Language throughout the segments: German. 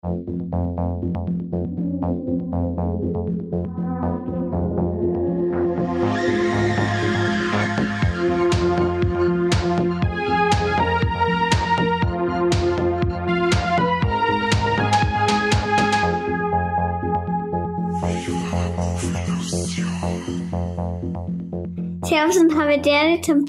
Servus und Habitäre zum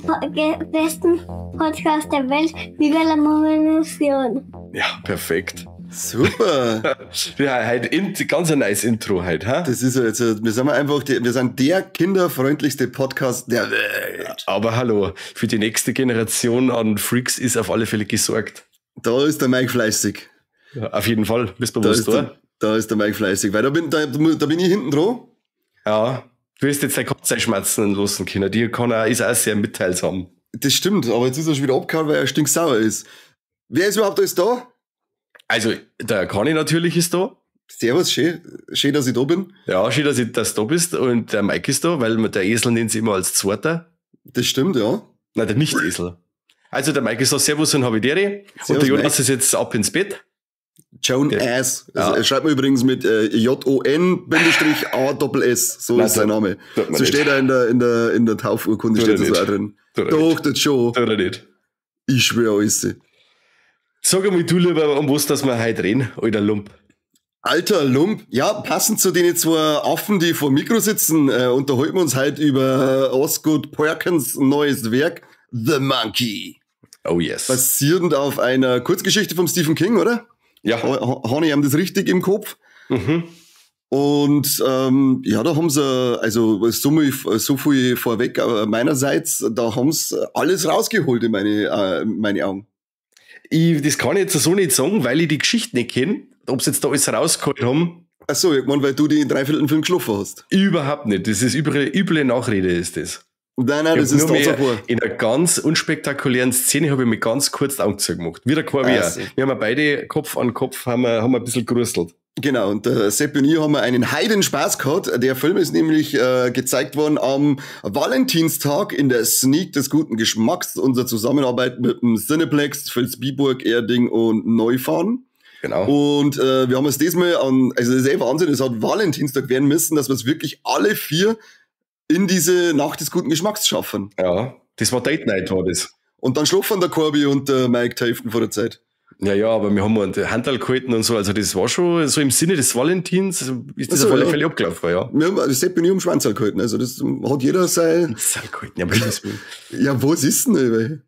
besten Podcast der Welt. Viva la Revolution. Ja, perfekt. Super. Ja, heute ganz ein nice Intro heute, ha? Das ist ja jetzt, wir sind der kinderfreundlichste Podcast der Welt. Aber hallo, für die nächste Generation an Freaks ist auf alle Fälle gesorgt. Da ist der Mike fleißig. Ja, auf jeden Fall, bist du bewusst, oder? Da ist der Mike fleißig, weil da bin ich hinten dran. Ja, du wirst jetzt deine Katze schmerzen lassen können, ist auch sehr mitteilsam. Das stimmt, aber jetzt ist er schon wieder abgehauen, weil er stinksauer ist. Wer ist überhaupt alles da? Also, der Conny natürlich ist da. Servus, schön, dass ich da bin. Ja, schön, dass du da bist. Und der Mike ist da, weil der Esel nennt sie immer als Zweiter. Das stimmt, ja. Nein, der Nicht-Esel. Also, der Mike ist da, Servus und Habitäre. Und der Jonas Mike ist jetzt ab ins Bett. Joan Ass. Also, er schreibt mir übrigens mit Jon-A-S. So ist sein Name. So steht er in der Taufurkunde, steht das auch drin. Doch, das schon. Oder nicht? Ich schwöre alles. Sag einmal du lieber, um was dass wir heute reden, alter Lump. Alter Lump, ja, passend zu den zwei Affen, die vor dem Mikro sitzen, unterhalten wir uns heute über Osgood Perkins' neues Werk, The Monkey. Oh yes. Basierend auf einer Kurzgeschichte von Stephen King, oder? Ja. Habe ich das richtig im Kopf? Mhm. Und ja, da haben sie, also so viel vorweg meinerseits, da haben sie alles rausgeholt in meine Augen. Das kann ich jetzt so nicht sagen, weil ich die Geschichte nicht kenne, ob sie jetzt da alles rausgeholt haben. Ach so, ich meine, weil du die dreiviertel Film geschlafen hast. Überhaupt nicht. Das ist üble Nachrede, ist das. Nein, das ist Tatsache. In einer ganz unspektakulären Szene habe ich mir ganz kurz die Augen zugemacht. Wieder kein Wehr. Wir haben beide Kopf an Kopf haben wir ein bisschen gerüstelt. Genau, und der Sepp und ich haben einen Heidenspaß gehabt. Der Film ist nämlich gezeigt worden am Valentinstag in der Sneak des guten Geschmacks. Unsere Zusammenarbeit mit dem Cineplex, Vilsbiburg, Erding und Neufahren. Genau. Und wir haben es diesmal also das ist eh Wahnsinn, es hat Valentinstag werden müssen, dass wir es wirklich alle 4 in diese Nacht des guten Geschmacks schaffen. Ja, das war Date Night, war das. Und dann schlafen der Corby und der Mike die Hälfte vor der Zeit. Ja, aber wir haben einen Handel gehalten und so, also das war schon so im Sinne des Valentins, ist das auf alle Fälle abgelaufen, ja. Wir haben Sepp und ich am Schwanzal gehalten, also das hat jeder sein... Schwanzal gehalten, ja, was ja, was ist denn,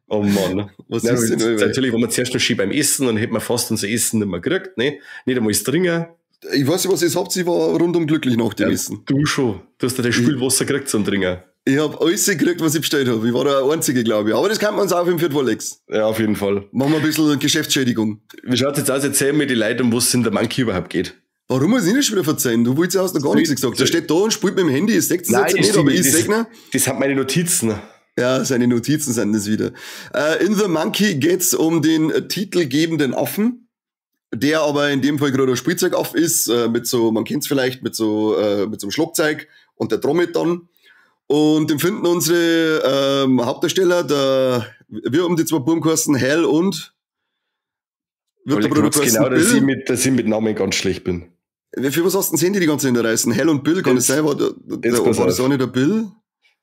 Oh Mann. Was ist denn, natürlich, wenn wir zuerst noch schön beim Essen, dann hätten wir fast unser Essen nicht mehr gekriegt, ne? Nicht einmal das Trinken. Ich weiß nicht, was ihr habt, ich war rundum glücklich nach dem Essen. Du schon. Du hast ja das Spülwasser gekriegt zum Trinken. Ich habe alles gekriegt, was ich bestellt habe. Ich war der Einzige, glaube ich. Aber das kann man uns auch im Viertwallex. Ja, auf jeden Fall. Machen wir ein bisschen Geschäftsschädigung. Wie schaut es jetzt aus? Erzähl mir die Leute, um was es in der Monkey überhaupt geht. Warum muss ich nicht schon wieder verzeihen? Du wolltest ja noch gar nichts gesagt. Der steht da und spielt mit dem Handy. Ich sehe es jetzt nicht, aber ich sehe ihn. Das sind meine Notizen. Ja, seine Notizen sind das wieder. In The Monkey geht's um den titelgebenden Affen, der aber in dem Fall gerade ein Spielzeugaff ist, mit so, man kennt's vielleicht, mit so einem Schlagzeug und der Trommel dann. Und den finden unsere Hauptdarsteller, wir um die 2 Buben geheißen, Hal und wird der Bruder genau, dass ich mit Namen ganz schlecht bin. Für was hast du denn Handy die ganze Zeit in der Reißen? Hal und Bill, kann es sein? War das auch nicht der Bill?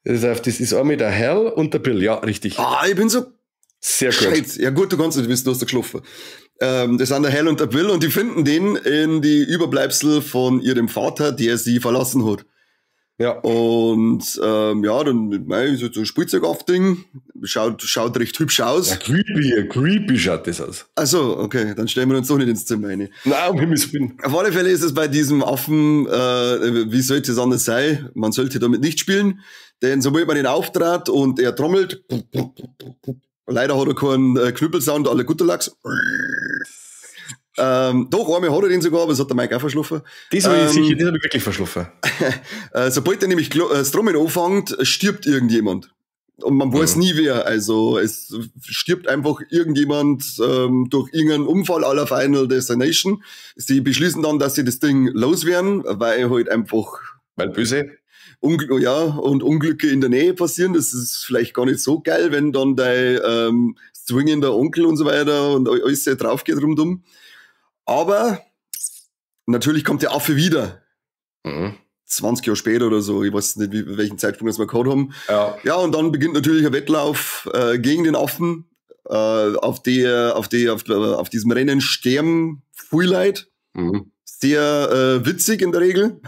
Das ist einmal der Hal und der Bill, ja, richtig. Ich bin so sehr gut. Scheiße. Ja gut, du kannst nicht wissen, du hast da geschlafen. Das sind der Hal und der Bill und die finden den in die Überbleibsel von ihrem Vater, der sie verlassen hat. Ja. Und dann ist so ein Spielzeug-Auf-Ding, schaut recht hübsch aus. Ja, creepy schaut das aus. Ach so, okay, dann stellen wir uns doch nicht ins Zimmer rein. Nein, um Himmels Willen. Auf alle Fälle ist es bei diesem Affen, wie sollte es anders sein? Man sollte damit nicht spielen, denn sobald man den auftrat und er trommelt, leider hat er keinen Knüppelsound, alle Gutterlachs. Doch, einmal hat er den sogar, aber das hat der Mike auch verschlafen. Das habe ich sicher, das habe ich wirklich verschlafen. Sobald er nämlich das Trommeln anfängt, stirbt irgendjemand. Und man weiß nie wer. Also es stirbt einfach irgendjemand durch irgendeinen Unfall à la Final Destination. Sie beschließen dann, dass sie das Ding loswerden, weil halt einfach... Weil böse? Und Unglücke in der Nähe passieren. Das ist vielleicht gar nicht so geil, wenn dann dein swingender Onkel und so weiter und alles drauf geht rundum. Aber natürlich kommt der Affe wieder. Mhm. 20 Jahre später oder so, ich weiß nicht, welchen Zeitpunkt wir gehabt haben. Ja, und dann beginnt natürlich ein Wettlauf gegen den Affen. Auf diesem Rennen sterben viele Leute. Mhm. Sehr witzig in der Regel.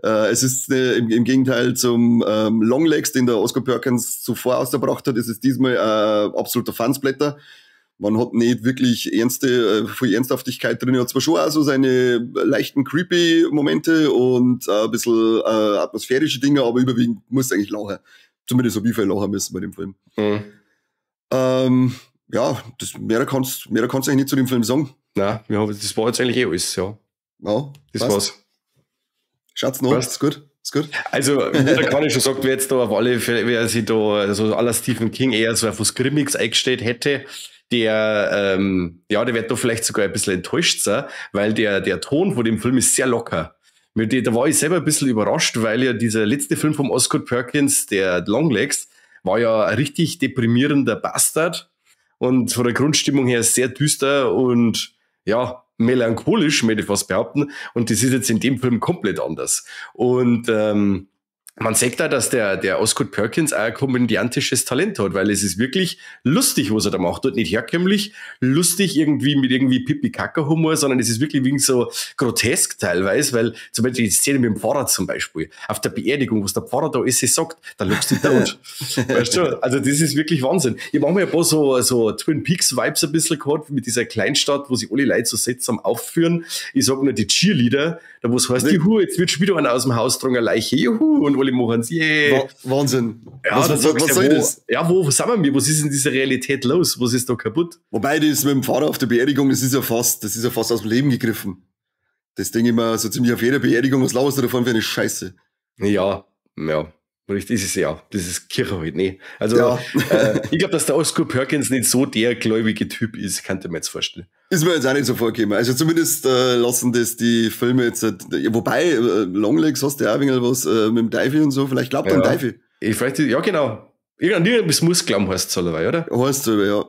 Es ist im Gegenteil zum Longlegs, den der Oscar Perkins zuvor ausgebracht hat, es ist diesmal absoluter Fansblätter. Man hat nicht wirklich viel Ernsthaftigkeit drin. Er hat zwar schon auch so seine leichten creepy Momente und ein bisschen atmosphärische Dinge, aber überwiegend muss eigentlich lachen. Zumindest so wie viel lachen müssen bei dem Film. Mhm. Ja, mehr kannst du eigentlich nicht zu dem Film sagen. Nein, ja, das war jetzt eigentlich alles, ja. Ja, das war's. Schaut's noch, ist gut. Also, da kann ich schon sagen, wer jetzt da auf alle Fälle, wer sich da, also aller Stephen King eher so auf was Grimmiges eingestellt hätte, der wird da vielleicht sogar ein bisschen enttäuscht sein, weil der Ton von dem Film ist sehr locker. Da war ich selber ein bisschen überrascht, weil ja dieser letzte Film vom Oscar Perkins, der Longlegs, war ja ein richtig deprimierender Bastard und von der Grundstimmung her sehr düster und ja, melancholisch, möchte ich fast behaupten. Und das ist jetzt in dem Film komplett anders. Und man sagt da, dass der Oscar Perkins auch ein komödiantisches Talent hat, weil es ist wirklich lustig, was er da macht. Und nicht herkömmlich lustig irgendwie mit irgendwie Pipi-Kaka-Humor, sondern es ist wirklich wegen so grotesk teilweise, weil zum Beispiel die Szene mit dem Pfarrer zum Beispiel, auf der Beerdigung, was der Pfarrer da alles sagt, da lachst du tot. Weißt du? Also das ist wirklich Wahnsinn. Ich habe manchmal ein paar so Twin Peaks-Vibes ein bisschen gehabt, mit dieser Kleinstadt, wo sich alle Leute so seltsam aufführen. Ich sage nur die Cheerleader, da wo es heißt, juhu, jetzt wird schon wieder einer aus dem Haus dran, eine Leiche, juhu, und alle machen es, yeah. Wahnsinn. Ja, was soll das? Ja, wo sind wir? Was ist in dieser Realität los? Was ist da kaputt? Wobei das mit dem Fahrer auf der Beerdigung, das ist ja fast aus dem Leben gegriffen. Das denke ich mir so ziemlich auf jeder Beerdigung, was lauerst du davon für eine Scheiße? Ja. Richtig, das ist Kirche halt nicht. Also, ich glaube, dass der Oscar Perkins nicht so der gläubige Typ ist, kann ich mir jetzt vorstellen. Ist mir jetzt auch nicht so vorgekommen. Also zumindest lassen das die Filme jetzt, wobei Longlegs hast du ja auch ein wenig was mit dem Teufel und so, vielleicht glaubt er an Teufel. Ja, genau. Irgendwas muss glauben, heißt es allerweil, oder? Heißt so, ja.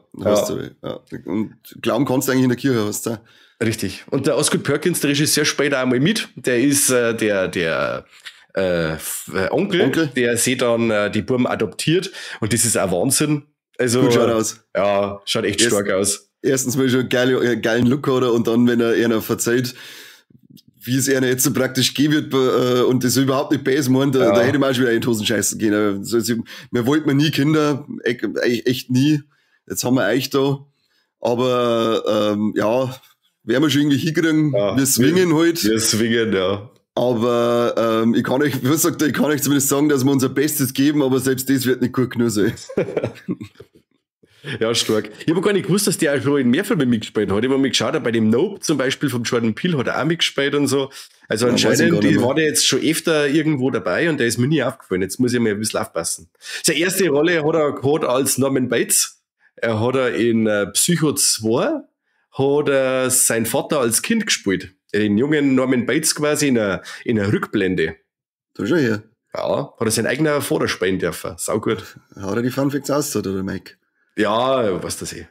Und glauben kannst du eigentlich in der Kirche, heißt es. Richtig. Und der Oscar Perkins, der Regisseur, spielt auch einmal mit. Der ist der Onkel, der sie dann die Buben adoptiert und das ist auch Wahnsinn. Also, gut schaut aus. Ja, schaut echt stark aus. Erstens mal schon geilen Look hat er und dann, wenn er einer verzeiht, wie es einer jetzt so praktisch gehen wird und das überhaupt nicht böse meint, da hätte man auch schon wieder in die Hosen scheißen gehen. Also, wir wollten nie Kinder, echt nie. Jetzt haben wir euch da. Aber werden wir schon irgendwie hinkriegen. Wir swingen halt. Wir swingen, ja. Aber ich kann euch zumindest sagen, dass wir unser Bestes geben, aber selbst das wird nicht gut genug sein. Ja, stark. Ich habe gar nicht gewusst, dass der auch schon in mehr Filmen mitgespielt hat. Ich habe mir geschaut, bei dem Nope zum Beispiel vom Jordan Peele hat er auch mitgespielt und so. Also anscheinend war der jetzt schon öfter irgendwo dabei und der ist mir nie aufgefallen. Jetzt muss ich mal ein bisschen aufpassen. Seine erste Rolle hat er gehabt als Norman Bates. Er hat in Psycho 2 hat er seinen Vater als Kind gespielt. Den jungen Norman Bates quasi in einer Rückblende. Du schon hier. Ja, hat er seinen eigenen Vater spielen dürfen. Sau gut. Hat er die Funfacts ausgezahlt, oder Mike? Ja, was das eh.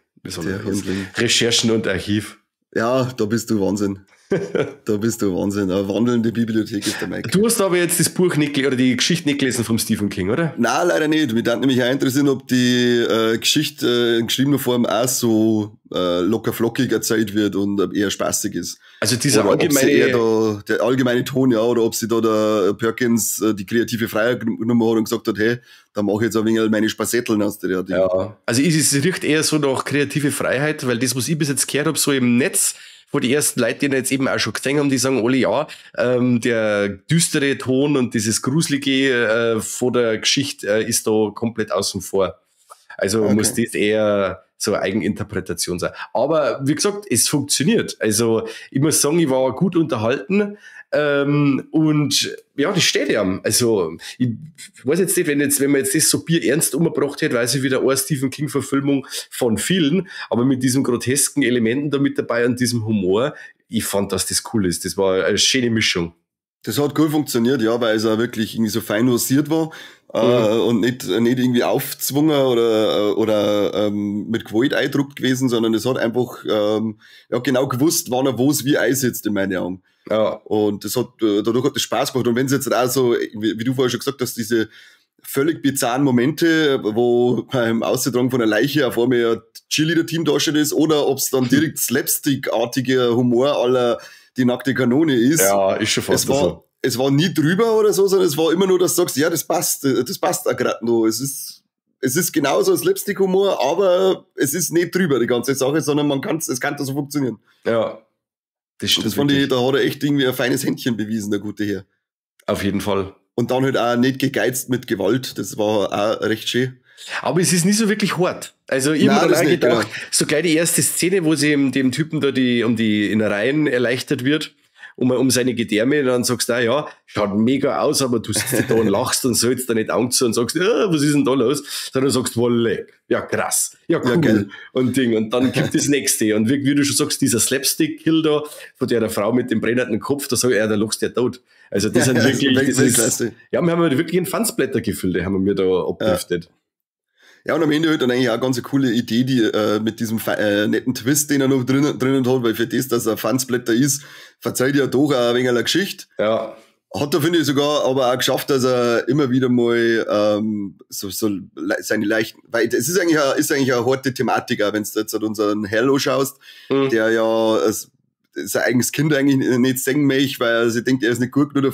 Recherchen und Archiv. Ja, da bist du Wahnsinn. Eine wandelnde Bibliothek ist der Mike. Du hast aber jetzt das Buch nicht, oder die Geschichte nicht gelesen vom Stephen King, oder? Nein, leider nicht. Mich würde nämlich auch interessieren, ob die Geschichte in geschriebener Form auch so locker flockig erzählt wird und eher spaßig ist. Also dieser der allgemeine Ton, ja, oder ob sie da der Perkins die kreative Freiheit genommen hat und gesagt hat, hey, da mache ich jetzt ein wenig meine Spassetteln aus der Ding. Ja, also es riecht eher so nach kreative Freiheit, weil das, was ich bis jetzt gehört habe, so im Netz, wo die ersten Leute, die jetzt eben auch schon gesehen haben, die sagen alle, ja, der düstere Ton und dieses Gruselige von der Geschichte ist da komplett außen vor. Also muss das eher so eine Eigeninterpretation sein. Aber wie gesagt, es funktioniert. Also ich muss sagen, ich war gut unterhalten. Und ja, das steht ja. Also ich weiß jetzt nicht, wenn man jetzt das so bierernst umgebracht hätte, weiß ich wieder eine Stephen King-Verfilmung von vielen, aber mit diesen grotesken Elementen da mit dabei und diesem Humor, ich fand, dass das cool ist. Das war eine schöne Mischung. Das hat gut funktioniert, ja, weil es auch wirklich irgendwie so fein dosiert war. und nicht irgendwie aufzwungen oder mit Gewalt eindruckt gewesen, sondern es hat einfach genau gewusst, wann er was wie einsetzt in meinen Augen. Ja. Und dadurch hat es Spaß gemacht. Und wenn es jetzt auch so, wie du vorher schon gesagt hast, diese völlig bizarren Momente, wo beim Ausgetragen von einer Leiche auf einmal ein Cheerleader-Team dargestellt ist, oder ob es dann direkt Slapstick-artiger Humor aller die nackte Kanone ist. Ja, ist schon fast so. Es war nie drüber oder so, sondern es war immer nur, dass du sagst, ja, das passt auch gerade noch. Es ist genauso ein Slapstick-Humor, aber es ist nicht drüber, die ganze Sache, sondern es kann da so funktionieren. Ja. Das stimmt. Das fand ich, da hat er echt irgendwie ein feines Händchen bewiesen, der gute Herr. Auf jeden Fall. Und dann halt auch nicht gegeizt mit Gewalt, das war auch recht schön. Aber es ist nicht so wirklich hart. Also ich habe mir dann gedacht, so gleich die erste Szene, wo sie dem Typen da um die Innereien erleichtert wird, um seine Gedärme, dann sagst du, ja, schaut mega aus, aber du sitzt da und lachst und sollst da nicht Augen zu und sagst, was ist denn da los? Sondern sagst, wolle, ja krass, ja cool, ja, und Ding. Und dann gibt das nächste. Und wie du schon sagst, dieser Slapstick-Kill da, von der Frau mit dem brennenden Kopf, da sag ich, da lachst du tot. Also das sind wirklich, ja, wir haben wirklich ein Fansblättergefühl, die haben wir da abgedriftet. Ja, und am Ende halt dann eigentlich auch ganz eine coole Idee, die mit diesem netten Twist, den er noch drinnen hat, weil für das, dass er Fansblätter ist, verzeiht er doch auch ein wenig eine Geschichte. Ja. Hat er, finde ich, sogar aber auch geschafft, dass er immer wieder mal so seine leichten, weil es ist eigentlich eine harte Thematik, auch wenn du jetzt unseren Hello schaust, der ja sein eigenes Kind eigentlich nicht singen möchte, weil er sich denkt, er ist nicht gut genug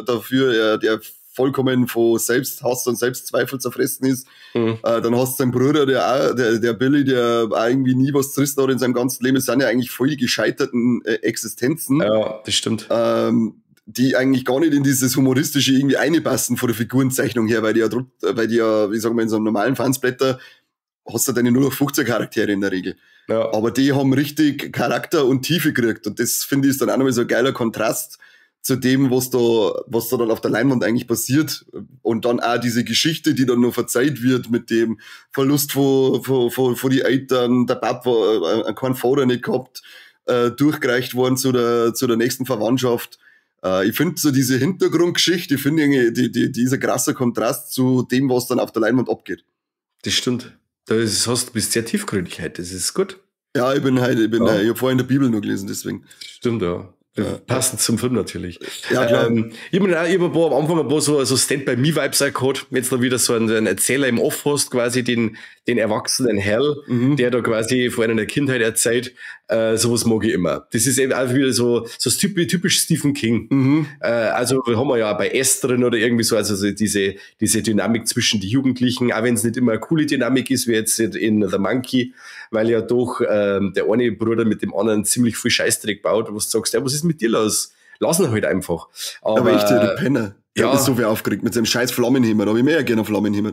dafür, der vollkommen von Selbsthass und Selbstzweifel zerfressen ist. Dann hast du seinen Bruder, der Billy, der auch irgendwie nie was zerrissen hat in seinem ganzen Leben. Es sind ja eigentlich voll gescheiterten Existenzen. Ja, das stimmt. Die eigentlich gar nicht in dieses Humoristische irgendwie einpassen von der Figurenzeichnung her, weil die ja, wie sagen wir, in so einem normalen Fansblätter hast du deine 0815 Charaktere in der Regel. Ja. Aber die haben richtig Charakter und Tiefe gekriegt. Und das finde ich ist dann auch nochmal so ein geiler Kontrast zu dem, was da dann auf der Leinwand eigentlich passiert. Und dann auch diese Geschichte, die dann noch verzeiht wird mit dem Verlust von die Eltern, der Papa keinen Vater nicht gehabt, durchgereicht worden zu der nächsten Verwandtschaft. Ich finde so diese Hintergrundgeschichte, dieser krasser Kontrast zu dem, was dann auf der Leinwand abgeht. Das stimmt. Du bist sehr tiefgründig heute, das ist gut. Ja, ich habe vorhin in der Bibel nur gelesen, deswegen. Stimmt, ja. Passend zum Film natürlich. Ja, klar. Ich habe am Anfang ein paar so Stand-by-Me-Vibes auch gehabt. Wenn du noch wieder so einen Erzähler im Off hast, quasi den erwachsenen Hal, der da quasi vor einer Kindheit erzählt, sowas mag ich immer. Das ist eben auch wieder so typisch Stephen King. Also haben wir ja bei S drin oder irgendwie so, also diese Dynamik zwischen die Jugendlichen, auch wenn es nicht immer eine coole Dynamik ist, wie jetzt in The Monkey, weil ja doch der eine Bruder mit dem anderen ziemlich viel Scheißdreck baut, wo du sagst, ja, was ist mit dir los? Lass ihn halt einfach. Aber echt, der Penner. Der ist so viel aufgeregt mit seinem scheiß Flammenhemmer. Da habe ich mehr gerne Flammenhemmer.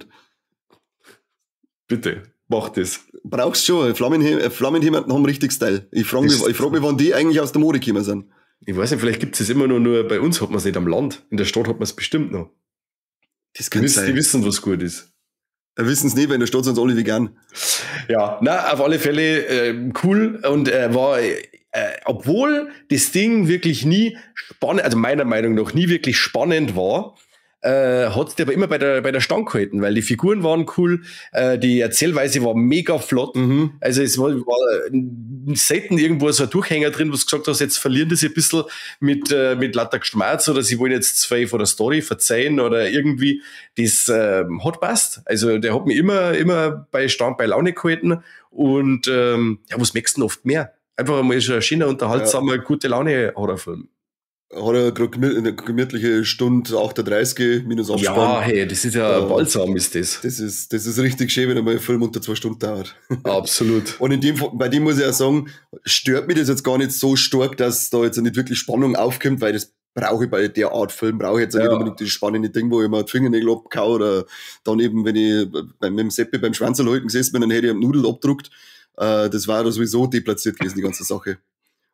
Bitte, mach das. Brauchst schon. Flammenhemmer haben richtig Style. Ich frage mich, wann die eigentlich aus der Mode gekommen sind. Ich weiß nicht, vielleicht gibt es immer nur bei uns, hat man es nicht am Land. In der Stadt hat man es bestimmt noch. Das kann sein. Die wissen, was gut ist. Wissen es nicht, weil in der Stadt sind alle vegan. Ja, auf alle Fälle cool und war, obwohl das Ding wirklich nie spannend, also meiner Meinung nach nie wirklich spannend war, hat es aber immer bei der Stange gehalten, weil die Figuren waren cool, die Erzählweise war mega flott, also es war selten irgendwo so ein Durchhänger drin, wo du gesagt hast, jetzt verlieren das ein bisschen mit lauter Geschmerz oder sie wollen jetzt zwei von der Story verzeihen oder irgendwie, das hat passt, also der hat mich immer bei Stand bei Laune gehalten und was merkst du denn oft mehr? Einfach einmal so ein schöner, unterhaltsamer, gute Laune-Horrorfilm. Hat er gerade eine gemütliche Stunde 38 minus Abspann. Ja, hey, das ist ja balsam, ist das. Das ist richtig schön, wenn einmal ein Film unter 2 Stunden dauert. Absolut. Und bei dem muss ich auch sagen, stört mich das jetzt gar nicht so stark, dass da jetzt nicht wirklich Spannung aufkommt, weil das brauche ich bei der Art Film, brauche ich jetzt nicht unbedingt das spannende Ding, wo ich mir die Fingernägel abkau oder dann eben, wenn ich mit dem Seppi beim Schwanzerhalten gesessen bin, dann hätte ich am Nudel abgedruckt. Das war da sowieso deplatziert gewesen, die ganze Sache.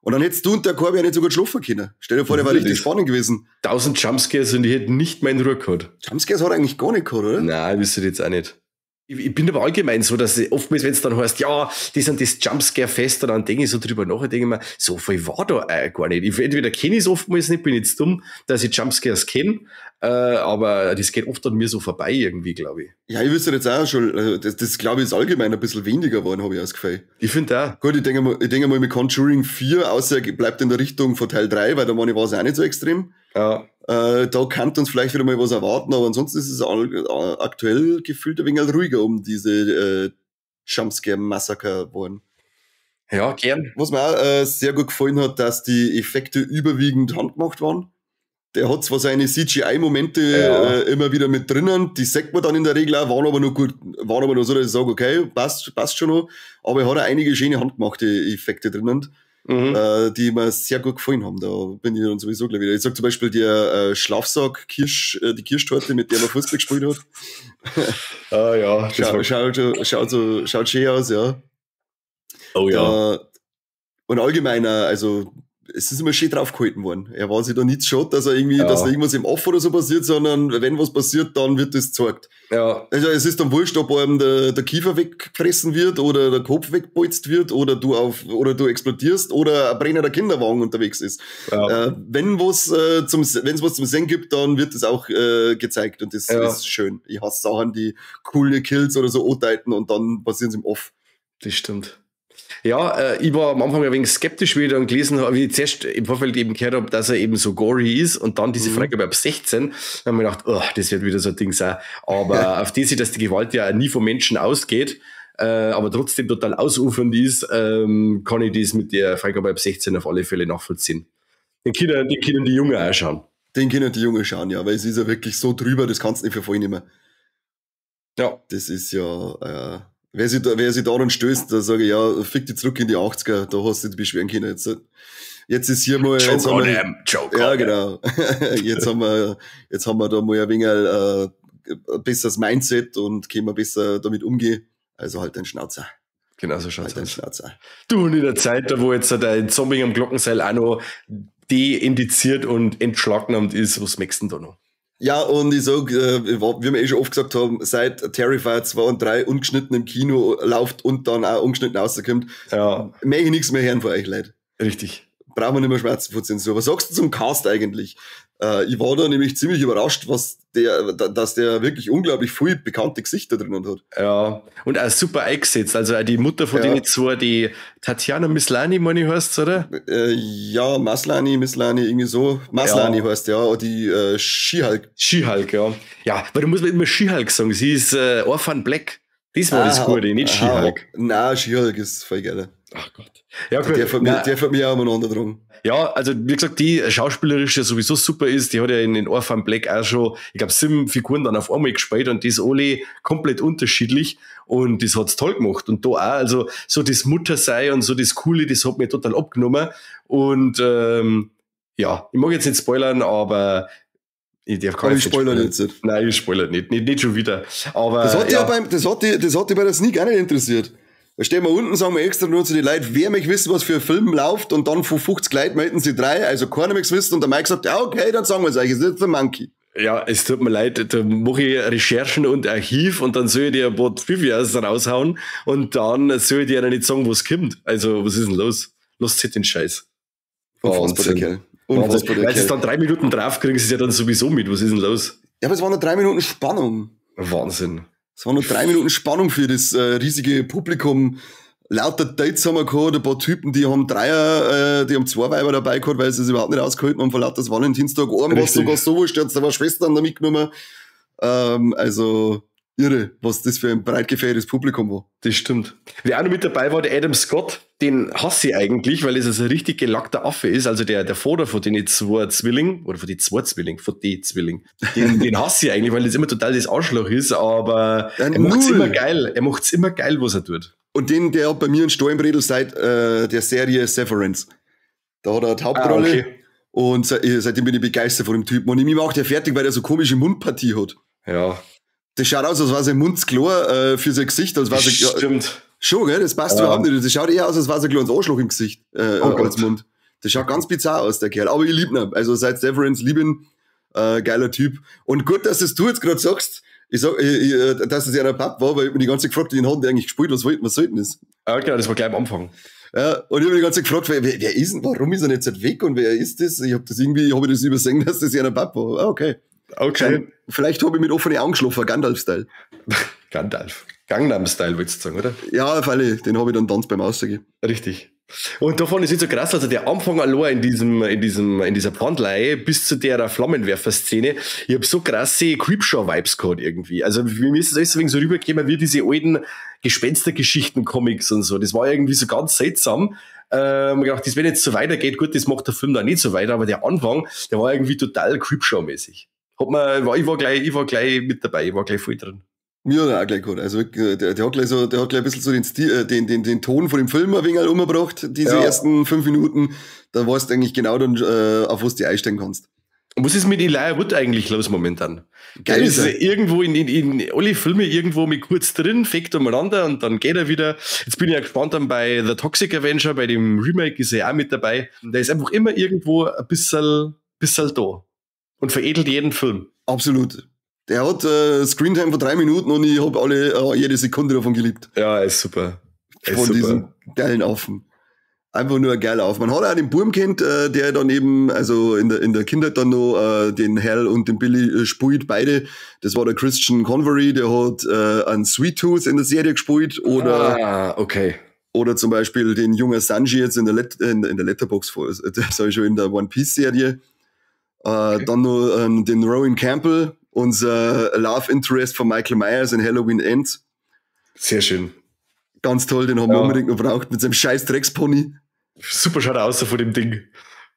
Und dann hättest du und der Korbi ja nicht so gut schlafen können. Stell dir vor, der war richtig spannend gewesen. 1000 Jumpscares und die hätten nicht meinen Ruhe gehabt. Jumpscares hat er eigentlich gar nicht gehabt, oder? Nein, wüsste ich jetzt auch nicht. Ich bin aber allgemein so, dass oftmals, wenn es dann heißt, ja, die sind das Jumpscare-Fest, dann denke ich so drüber nach und denke mir, so viel war da gar nicht. Entweder kenne ich es oftmals nicht, bin jetzt dumm, dass ich Jumpscares kenne, aber das geht oft an mir so vorbei irgendwie, glaube ich. Ja, ich wüsste jetzt auch schon, das glaube ich ist allgemein ein bisschen weniger geworden, habe ich das Gefühl. Ich finde auch. Gut, ich denke mal mit Conjuring 4, außer er bleibt in der Richtung von Teil 3, weil da war es auch nicht so extrem. Ja. Da kann uns vielleicht wieder mal was erwarten, aber ansonsten ist es aktuell gefühlt ein wenig ruhiger um diese Jumpscare-Massaker geworden. Ja, gern. Was mir auch sehr gut gefallen hat, dass die Effekte überwiegend handgemacht waren. Der hat zwar seine CGI-Momente immer wieder mit drinnen, die sagt man dann in der Regel auch, waren aber nur so, dass ich sage, okay, passt schon noch, aber er hat auch einige schöne handgemachte Effekte drinnen, die mir sehr gut gefallen haben. Da bin ich dann sowieso gleich wieder. Ich sag zum Beispiel der Schlafsack, die Kirschtorte, mit der man Fußball gespielt hat. Ja. Schaut schön aus, ja. Oh ja. Und allgemein, also es ist immer schön draufgehalten worden. Er war sich da nicht schade, dass er irgendwie, dass da irgendwas im Off oder so passiert, sondern wenn was passiert, dann wird das gezeigt. Ja. Also es ist dann wurscht, ob einem der Kiefer weggefressen wird oder der Kopf weggebolzt wird oder du explodierst oder ein brennender Kinderwagen unterwegs ist. Ja. Wenn es was zum Sehen gibt, dann wird es auch gezeigt und das ist schön. Ich hasse Sachen, die coole Kills oder so andeuten und dann passieren sie im Off. Das stimmt. Ja, ich war am Anfang ein wenig skeptisch, wie ich dann gelesen habe, wie ich zuerst im Vorfeld eben gehört habe, dass er eben so gory ist und dann diese Freigabe ab 16. Dann haben wir gedacht, das wird wieder so ein Ding sein. Aber auf die Sicht, dass die Gewalt ja nie vom Menschen ausgeht, aber trotzdem total ausufernd ist, kann ich das mit der Freigabe ab 16 auf alle Fälle nachvollziehen. Den Kindern die Jungen auch schauen. Den können die Jungen schauen, ja, weil es ist ja wirklich so drüber, das kannst du nicht vervollnehmen. Ja. Das ist ja, wer sich daran stößt, da sage ich, ja, fick dich zurück in die 80er, da hast du dich beschweren können. Jetzt ist hier mal... Joke on him. Ja, genau. Jetzt haben wir da mal ein wenig ein besseres Mindset und können wir besser damit umgehen. Also halt den Schnauzer. Genau so schaut's aus. Schnauzer. Du, und in der Zeit, da wo jetzt der Zombie am Glockenseil auch noch deindiziert und entschlagnahmt ist, was merkst du denn da noch? Ja, und ich sag, wie wir schon oft gesagt haben, seit Terrifier 2 und 3 ungeschnitten im Kino läuft und dann auch ungeschnitten rauskommt, möchte ich nichts mehr hören von euch, Leute. Richtig. Brauchen wir nicht mehr Schmerzen vor Zensur. Was sagst du zum Cast eigentlich? Ich war da nämlich ziemlich überrascht, dass der wirklich unglaublich viele bekannte Gesichter drinnen hat. Ja, und auch super eingesetzt. Also auch die Mutter von denen zwei, die Tatjana Mislani, meine ich, heißt, oder? Ja, Mislani, irgendwie so. Maslany heißt, ja, die She-Hulk. She-Hulk, ja. Ja, weil du musst immer She-Hulk sagen. Sie ist Orphan Black. Das war das Gute, nicht She-Hulk. Nein, She-Hulk ist voll geil. Ach Gott. Ja, gut. Der hat mich auch umeinander drum. Ja, also wie gesagt, die schauspielerisch ja sowieso super ist, die hat ja in den Orphan Black auch schon, ich glaube, 7 Figuren dann auf einmal gespielt und die ist alle komplett unterschiedlich und das hat's toll gemacht. Und da auch, also so das Muttersein und so das Coole, das hat mir total abgenommen. Und ja, ich mag jetzt nicht spoilern, aber ich darf gar nicht spoilern. Nein, ich spoilere nicht schon wieder. Aber das hat die bei der Sneak auch nicht interessiert. Da stehen wir unten, sagen wir extra nur zu den Leuten, wer möchte wissen, was für ein Film läuft, und dann von 50 Leuten melden sie 3, also keiner möchte wissen, und der Mike sagt, ja, okay, dann sagen wir es euch, es ist jetzt der Monkey. Ja, es tut mir leid, da mache ich Recherchen und Archiv und dann soll ich dir ein paar Trivias raushauen und dann soll ich dir ja nicht sagen, was kommt. Also, was ist denn los? Lasst sich den Scheiß. Unfassbar, der Kerl. Weil sie es dann 3 Minuten drauf kriegen, ist es ja dann sowieso mit. Was ist denn los? Ja, aber es waren nur 3 Minuten Spannung. Wahnsinn. Es waren nur 3 Minuten Spannung für das riesige Publikum. Lauter Dates haben wir gehabt, ein paar Typen, die haben 2 Weiber dabei gehabt, weil sie es überhaupt nicht ausgehalten haben, von lauter das Valentinstag. Einem war sogar so wurscht, da war Schwestern da mitgenommen. Also irre, was das für ein breit gefächertes Publikum war. Das stimmt. Wer auch noch mit dabei war, der Adam Scott, den hasse ich eigentlich, weil es also ein richtig gelackter Affe ist. Also der Vater von den 2 Zwillingen, oder von den Zwillingen, den hasse ich eigentlich, weil das immer total das Arschloch ist, aber er macht's immer geil. Er macht's immer geil, was er tut. Und der hat bei mir einen Steuerbredel seit der Serie Severance. Da hat er eine Hauptrolle. Okay. Und seitdem bin ich begeistert von dem Typen. Und ich mache der fertig, weil er so komische Mundpartie hat. Ja. Das schaut aus, als war sein Mund klar für sein Gesicht. Als war Stimmt. Ja, schon, gell? Das passt überhaupt nicht. Das schaut eher aus, als war sein kleines Arschloch im Gesicht als Mund. Das schaut ganz bizarr aus, der Kerl. Aber ich liebe ihn. Also seit Severance liebe ihn. Geiler Typ. Und gut, dass das du jetzt gerade sagst, dass es ja ein Papp war, weil ich mir die ganze Zeit gefragt, den haben die eigentlich gespielt, was soll denn das? Ja, genau, das war gleich am Anfang. Ja, und ich habe mich die ganze Zeit gefragt, wer ist denn, warum ist er nicht weg und wer ist das? Ich habe das übersehen, dass das ja ein Papp war. Ah, okay. Okay. Vielleicht habe ich mit offenen Augen geschlafen, Gandalf-Style. Gandalf. Gangnam-Style, würdest du sagen, oder? Ja, auf alle, den habe ich dann tanzt beim Aussagen. Richtig. Und davon ist nicht so krass, also der Anfang allein in dieser Brandleihe bis zu der Flammenwerfer-Szene, ich habe so krasse Creepshow-Vibes gehabt irgendwie. Also mir ist das alles so rübergekommen wie diese alten Gespenstergeschichten-Comics und so. Das war irgendwie so ganz seltsam. Ich gedacht, das, wenn jetzt so weitergeht, gut, das macht der Film dann nicht so weiter, aber der Anfang, der war irgendwie total Creepshow-mäßig. Ich war gleich mit dabei, ich war gleich voll drin. Mir hat er auch gleich gehabt. Also, der hat gleich ein bisschen so den Stil, den Ton von dem Film ein wenig umgebracht, diese ersten 5 Minuten. Da weißt du eigentlich genau dann, auf was du einstellen kannst. Und was ist mit Elijah Wood eigentlich los momentan? Geil ist er irgendwo in alle Filme irgendwo mit kurz drin, fegt umeinander und dann geht er wieder. Jetzt bin ich ja gespannt dann bei The Toxic Avenger, bei dem Remake ist er auch mit dabei. Der ist einfach immer irgendwo ein bisschen da. Und veredelt jeden Film. Absolut. Der hat Screentime von 3 Minuten und ich habe jede Sekunde davon geliebt. Ja, ist super. Von diesem geilen Affen. Einfach nur ein geiler Affen. Man hat auch den Burm kennt, der dann eben, also in der Kindheit dann noch den Hal und den Billy spielt, beide. Das war der Christian Convery, der hat einen Sweet Tooth in der Serie gespielt. Okay. Oder zum Beispiel den jungen Sanji jetzt in der Letterboxd, das habe ich schon in der One Piece Serie. Okay. Dann noch den Rowan Campbell, unser Love Interest von Michael Myers in Halloween Ends. Sehr schön. Ganz toll, den haben wir unbedingt noch braucht mit seinem scheiß Dreckspony. Super schaut er aus von dem Ding.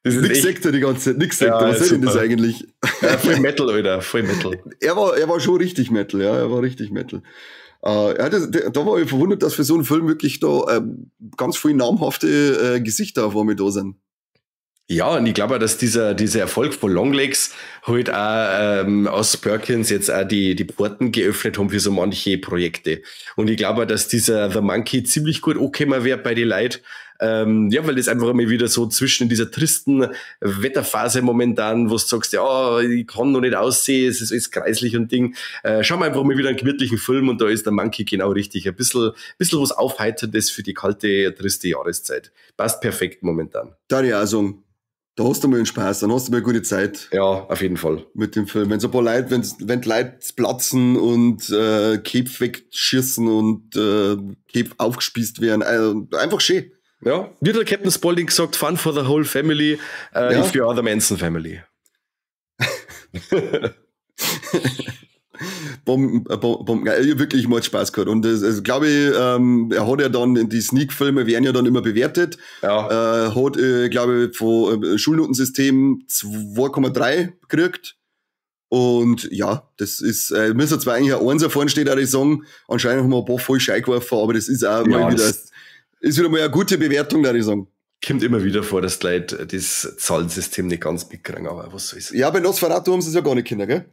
Nix sagt er die ganze Zeit, nix sagt er. Was soll denn das eigentlich? Ja, voll Metal, Alter, voll Metal. Er war schon richtig Metal, ja, er war richtig Metal. Da war ich verwundert, dass für so einen Film wirklich da ganz viele namhafte Gesichter auf einmal da sind. Ja, und ich glaube auch, dass dieser Erfolg von Longlegs halt auch aus Perkins jetzt auch die Porten geöffnet haben für so manche Projekte. Und ich glaube auch, dass dieser The Monkey ziemlich gut angekommen wäre bei den Leuten. Ja, weil das einfach immer wieder so zwischen dieser tristen Wetterphase momentan, wo du sagst, ja, ich kann noch nicht aussehen, es ist alles kreislich und Ding. Schauen wir einfach mal wieder einen gemütlichen Film und da ist der Monkey genau richtig. Ein bisschen was Aufheiterndes für die kalte, triste Jahreszeit. Passt perfekt momentan. Da ich auch sagen. Da hast du mal einen Spaß, dann hast du mal eine gute Zeit. Ja, auf jeden Fall. Mit dem Film. Wenn so ein paar Leute, wenn die Leute platzen und Cape wegschießen und Cape aufgespießt werden, einfach schön. Ja, wie der Captain Spaulding gesagt, fun for the whole family, if you are the Manson family. Wirklich mal Spaß gehabt. Und das glaube ich, er hat ja dann, die Sneak-Filme werden ja dann immer bewertet. Ja. Hat, glaube ich, von Schulnotensystem 2,3 gekriegt. Und ja, das ist, müssen zwar eigentlich ein 1 vorne steht, auch die sagen, anscheinend haben wir ein paar voll Schei geworfen, aber das ist auch mal wieder mal eine gute Bewertung, da ich sagen. Kommt immer wieder vor, dass die Leute das Zahlensystem nicht ganz mitkriegen, aber was soll's. Ja, bei Nosferatu haben sie es ja gar nicht kennen, gell?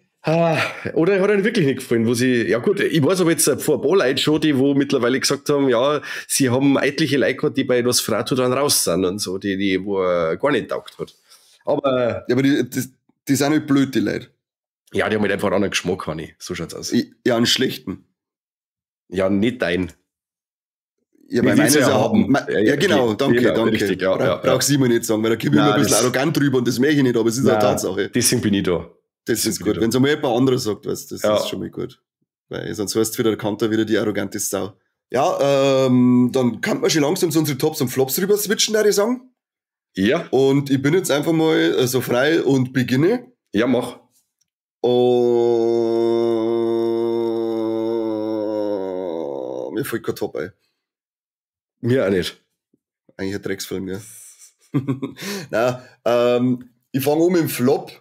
Oder hat ihnen wirklich nicht gefallen, ja gut, ich weiß aber jetzt vor ein paar Leuten schon, die wo mittlerweile gesagt haben, ja, sie haben etliche Leute gehabt, die bei Nosferatu dann raus sind und so, die wo er gar nicht taugt hat. Aber die sind halt blöd, die Leute. Ja, die haben halt einfach einen anderen Geschmack, Hanni. So schaut's aus. Ja, einen schlechten. Ja, nicht dein. Ja, bei meinen ist ja haben. Ja, genau, danke. Richtig, Brauchst du mir nicht sagen, weil da komme ich immer ein bisschen arrogant drüber und das möchte ich nicht, aber es ist eine Tatsache. Deswegen bin ich da. Das ist gut. Wenn es einmal jemand anderes sagt, weißt, das ist schon mal gut. Weil sonst heißt es wieder, der Kanter wieder die arrogante Sau. Ja, dann kann man schon langsam zu unseren Tops und Flops rüber switchen, würde ich sagen. Ja. Und ich bin jetzt einfach mal so frei und beginne. Ja, mach. Mir fällt kein Top ein. Mir auch nicht. Eigentlich ein Drecksfilm, ja. Ich fange mit dem Flop.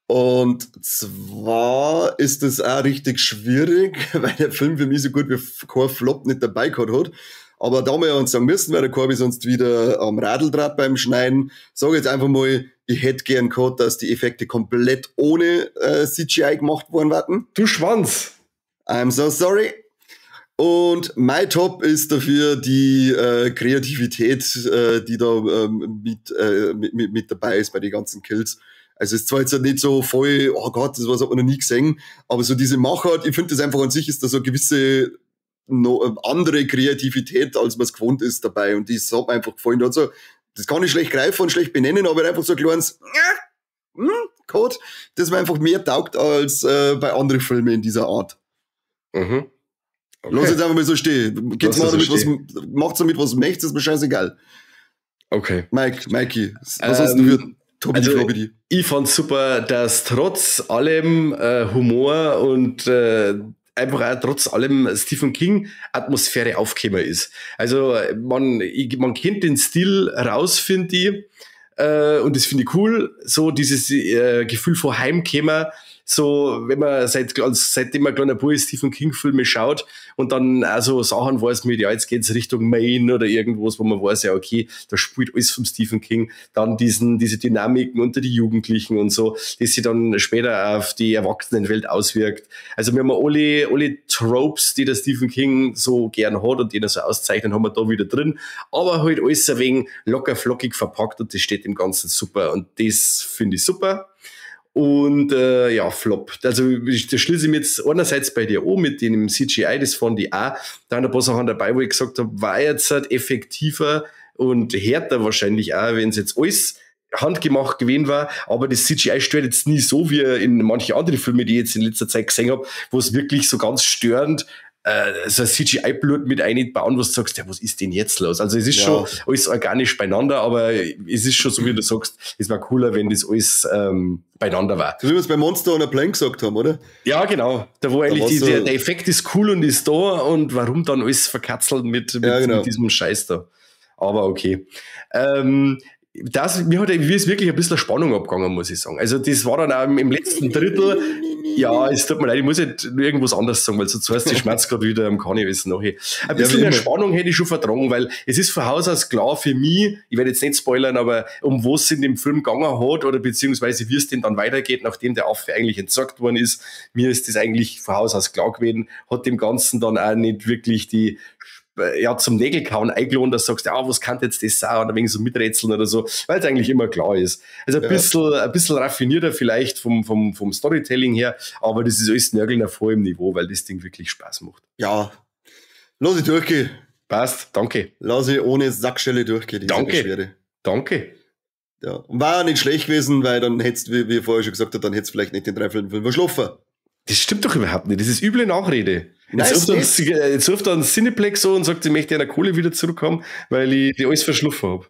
Und zwar ist das auch richtig schwierig, weil der Film für mich so gut wie kein Flop nicht dabei gehabt hat. Aber da wir ja uns sagen müssen, weil der Corby sonst wieder am Radldraht beim Schneiden, sage jetzt einfach mal, ich hätte gern gehabt, dass die Effekte komplett ohne CGI gemacht worden wären. Du Schwanz! I'm so sorry. Und mein Top ist dafür die Kreativität, die da mit dabei ist bei den ganzen Kills. Also es ist zwar jetzt nicht so voll, oh Gott, das was hat man noch nie gesehen, aber so diese Machart, ich finde das einfach an sich ist da so eine gewisse andere Kreativität, als man es gewohnt ist dabei und das hat mir einfach gefallen. Also, das kann ich schlecht greifen und schlecht benennen, aber einfach so ein kleines gehabt, das mir einfach mehr taugt als bei anderen Filmen in dieser Art. Mhm. Okay. Lass jetzt einfach mal so stehen. Geht's mal damit, macht's damit, was du möchtest, ist mir scheißegal. Okay. Mikey, was hast du für Tobi, also, die Frage die? Ich fand super, dass trotz allem Humor und einfach auch trotz allem Stephen King Atmosphäre aufgekommen ist. Also man kennt den Stil raus, finde ich. Und das finde ich cool. So dieses Gefühl von Heimkommen. So, wenn man seitdem man kleiner Bub Stephen King Filme schaut und dann also Sachen weiß mit, ja, jetzt geht's Richtung Maine oder irgendwas, wo man weiß, ja, okay, da spielt alles vom Stephen King, dann diese Dynamiken unter die Jugendlichen und so, das sich dann später auf die Erwachsenenwelt auswirkt. Also wir haben alle Tropes, die der Stephen King so gern hat und die er so auszeichnet, haben wir da wieder drin, aber halt alles ein wenig locker flockig verpackt und das steht im Ganzen super und das finde ich super. Und ja, Flop. Also das schließe ich mir jetzt einerseits bei dir an mit dem CGI, das fand ich auch. Da sind ein paar Sachen dabei, wo ich gesagt habe, war jetzt halt effektiver und härter wahrscheinlich auch, wenn es jetzt alles handgemacht gewesen war, aber das CGI stört jetzt nie so wie in manchen anderen Filmen, die ich jetzt in letzter Zeit gesehen habe, wo es wirklich so ganz störend so ein CGI-Blut mit einbauen, was du sagst, ja, was ist denn jetzt los? Also es ist schon alles organisch beieinander, aber es ist schon so, wie du sagst, es war cooler, wenn das alles beieinander war. So wie wir es bei Monster on a Plane gesagt haben, oder? Ja, genau. Da wo eigentlich der Effekt ist cool und ist da und warum dann alles verkatzelt mit diesem Scheiß da. Aber okay. Mir ist wirklich ein bisschen Spannung abgegangen, muss ich sagen. Also das war dann auch im letzten Drittel, ja, es tut mir leid, ich muss jetzt irgendwas anderes sagen, weil sonst heißt die Schmerz gerade wieder am Karneval nachher. Ein bisschen mehr Spannung hätte ich schon vertragen, weil es ist von Haus aus klar für mich, ich werde jetzt nicht spoilern, aber um was es in dem Film gegangen hat oder beziehungsweise wie es denn dann weitergeht, nachdem der Affe eigentlich entsorgt worden ist, mir ist das eigentlich von Haus aus klar gewesen, hat dem Ganzen dann auch nicht wirklich die zum Nägelkauen eingeladen, dass du sagst, ja, was kann jetzt das sein? Oder wegen so miträtseln oder so, weil es eigentlich immer klar ist. Also ein bisschen raffinierter vielleicht vom Storytelling her, aber das ist alles Nörgeln auf hohem Niveau, weil das Ding wirklich Spaß macht. Ja, lass ich durchgehen. Passt, danke. Lass ich ohne Sackstelle durchgehen. Danke. Ja, und war ja nicht schlecht gewesen, weil dann hättest, wie ich vorher schon gesagt habe, dann hättest du vielleicht nicht den Dreiviertelfilm verschlafen. Das stimmt doch überhaupt nicht. Das ist üble Nachrede. Jetzt ruft er einen Cineplex an und sagt, ich möchte eine Kohle wieder zurückhaben, weil ich die alles verschlafen habe.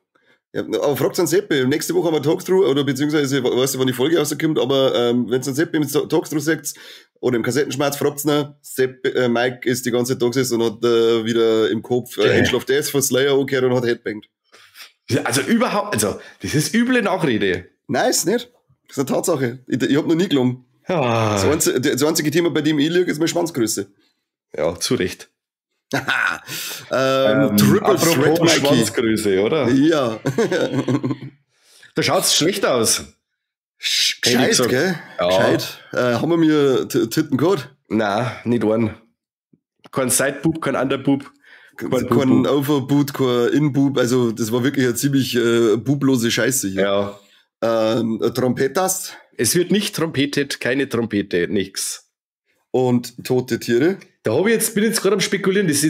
Ja, aber fragt an Seppi. Nächste Woche haben wir Talkthrough, oder beziehungsweise, ich weiß nicht, wann die Folge rauskommt, aber wenn es an Seppi im Talkthrough sagt, oder im Kassettenschmerz, fragt ihn, Mike ist die ganze Zeit da gesessen und hat wieder im Kopf Angel of Death von Slayer angehört und hat Headbanged. Also das ist üble Nachrede. Nein, ist nicht. Das ist eine Tatsache. Ich hab noch nie gelungen. Ja. Das einzige Thema, bei dem ich liege, ist meine Schwanzgröße. Ja, zu Recht. Triple Threat, Mikey. Schwanzgröße, oder? Ja. Da schaut's schlecht aus. Gescheit, gell? Ja. Gescheit. Haben wir mir Titten gehabt? Nein, nicht einen. Kein Sideboob, kein Underboob. Kein Overboot, kein Inboob. Also, das war wirklich eine ziemlich bublose Scheiße hier. Ja. Trompetas. Es wird nicht trompetet, keine Trompete, nix. Und tote Tiere? Da bin ich jetzt gerade am Spekulieren. Ich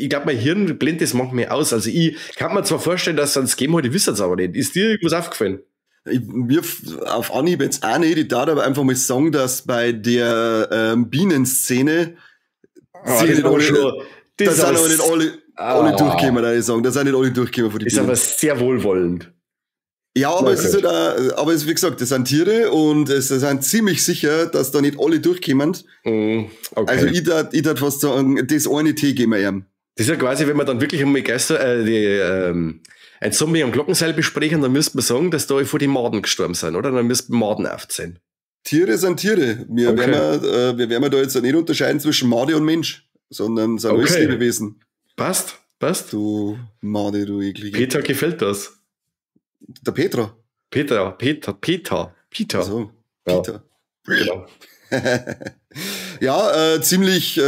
glaube, mein Hirn blendet das manchmal aus. Also ich kann mir zwar vorstellen, dass es ans Game hat, ich wüsste es aber nicht. Ist dir irgendwas aufgefallen? Mir auf Anhieb jetzt auch nicht. Ich darf aber einfach mal sagen, dass bei der Bienenszene da sind aber nicht alle durchgekommen, da ich sagen. Da sind nicht alle durchgekommen von den Bienen. Ist aber sehr wohlwollend. Ja, aber es ist halt auch, aber es, wie gesagt, das sind Tiere und es sind ziemlich sicher, dass da nicht alle durchkommen. Okay. Also ich darf fast sagen, das eine Tee geben wir ihm. Das ist ja quasi, wenn wir dann wirklich einmal ein Zombie am Glockenseil besprechen, dann müsste man sagen, dass da vor die Maden gestorben sind, oder? Dann müssten Maden aufzählen. Tiere sind Tiere. Wir werden da jetzt nicht unterscheiden zwischen Made und Mensch, sondern sind alles Lebewesen. Passt. Du Made, du eklige. Peter gefällt das. Der Peter. Peter. Also, ja. Peter. Genau. Ja, ziemlich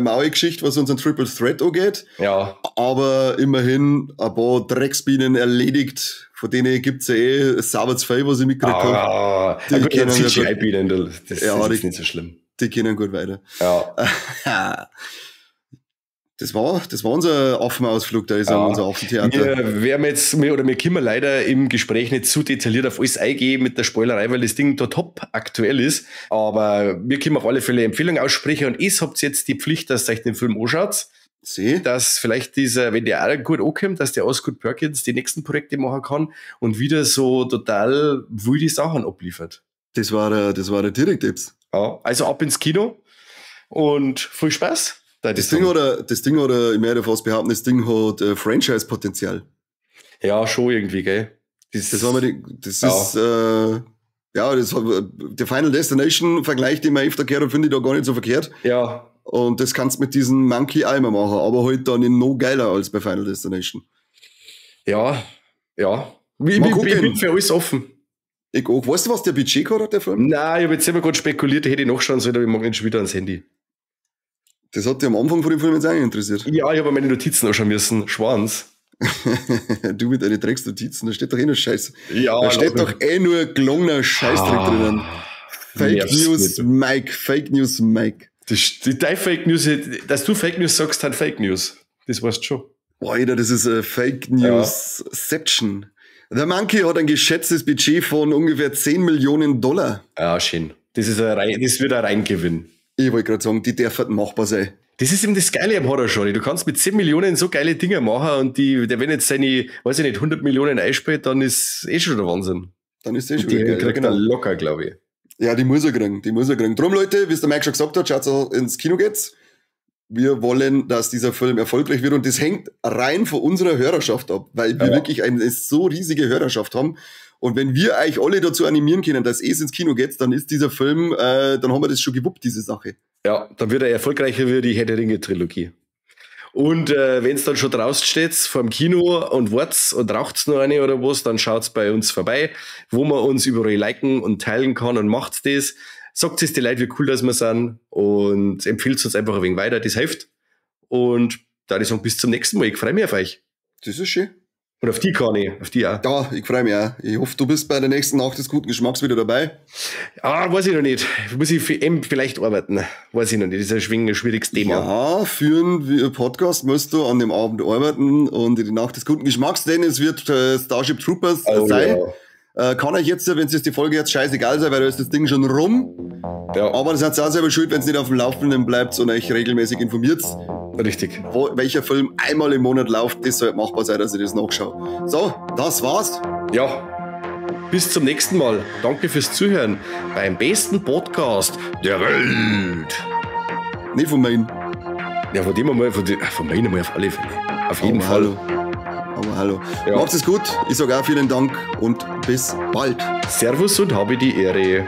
maue Geschichte, was unseren Triple Threat angeht. Ja. Aber immerhin ein paar Drecksbienen erledigt. Von denen gibt's ja sauberts viel, was ich mitgekriegt habe. Die kennen CGI-Bienen, das ist nicht so schlimm. Die kennen gut weiter. Ja. Das war unser Affenausflug, da ist unser Affentheater. Wir können leider im Gespräch nicht zu detailliert auf alles eingehen mit der Spoilerei, weil das Ding da top aktuell ist. Aber wir können auf alle Fälle Empfehlungen aussprechen und ihr habt jetzt die Pflicht, dass ihr euch den Film anschaut. Dass vielleicht wenn der auch gut ankommt, dass der Osgood Perkins die nächsten Projekte machen kann und wieder so total wilde Sachen abliefert. Das war der Direkt-Tipps. Ja, also ab ins Kino und viel Spaß. Das Ding hat, ich möchte fast behaupten, das Ding hat Franchise-Potenzial. Ja, schon irgendwie, gell? Der Final Destination-Vergleich, den man öfter gehört, finde ich da gar nicht so verkehrt. Ja. Und das kannst du mit diesem Monkey Eimer machen, aber halt dann noch geiler als bei Final Destination. Ja. Ich bin für alles offen. Ich auch. Weißt du, was der Budget hat, der Film? Nein, ich habe jetzt selber gerade spekuliert, hätte ich nachschauen sollen, aber ich mag nicht schon wieder ans Handy. Das hat dich am Anfang von dem Film jetzt auch nicht interessiert. Ja, ich habe meine Notizen anschauen müssen. Schwanz. Du mit deinen Drecksnotizen, da steht doch eh nur Scheiß. Ja, da steht doch eh nur gelungener Scheißdreck drinnen. Fake News, Mike. Deine Fake News, dass du Fake News sagst, hat Fake News. Das weißt du schon. Boah, Alter, das ist Fake News-Seption. Der Monkey hat ein geschätztes Budget von ungefähr $10 Millionen. Ja, schön. Das wird ein Reingewinn. Ich wollte gerade sagen, die darf machbar sein. Das ist eben das Geile am Horror-Genre. Du kannst mit 10 Millionen so geile Dinge machen und wenn jetzt seine, weiß ich nicht, 100 Millionen einspielt, dann ist schon der Wahnsinn. Dann ist das schon wieder geil. Die kriegt er locker, glaube ich. Ja, die muss er kriegen. Drum, Leute, wie es der Mike schon gesagt hat, schaut ins Kino geht's. Wir wollen, dass dieser Film erfolgreich wird und das hängt rein von unserer Hörerschaft ab, weil wir wirklich eine so riesige Hörerschaft haben. Und wenn wir euch alle dazu animieren können, dass es ins Kino geht, dann ist dieser Film, dann haben wir das schon gewuppt, diese Sache. Ja, dann wird er erfolgreicher wie die Herr der Ringe-Trilogie. Und wenn es dann schon draußen steht, vor dem Kino und wart's und raucht's noch eine oder was, dann schaut's bei uns vorbei, wo man uns überall liken und teilen kann und macht's das. Sagt es die Leute, wie cool das wir sind und empfiehlt uns einfach ein wenig weiter, das hilft. Und da ich sagen, bis zum nächsten Mal. Ich freue mich auf euch. Das ist schön. Und auf die kann ich, auf die auch. Ja, ich freue mich auch. Ich hoffe, du bist bei der nächsten Nacht des guten Geschmacks wieder dabei. Ja, weiß ich noch nicht. Muss ich vielleicht arbeiten. Weiß ich noch nicht. Das ist ein schwieriges Thema. Ja, für einen Podcast musst du an dem Abend arbeiten und in die Nacht des guten Geschmacks, denn es wird Starship Troopers sein. Ja. Kann euch jetzt, wenn es die Folge jetzt scheißegal sein, weil da ist das Ding schon rum. Ja. Aber das hat auch selber schuld, wenn es nicht auf dem Laufenden bleibt und euch regelmäßig informiert. Richtig. Welcher Film einmal im Monat läuft, das sollte machbar sein, dass ich das nachschaue. So, das war's. Ja. Bis zum nächsten Mal. Danke fürs Zuhören beim besten Podcast der Welt. Nicht von meinen. Ja, von dem einmal, von meinen einmal auf alle Fälle. Auf jeden Fall. Hallo. Ja. Macht's es gut. Ich sage auch vielen Dank und bis bald. Servus und habe die Ehre.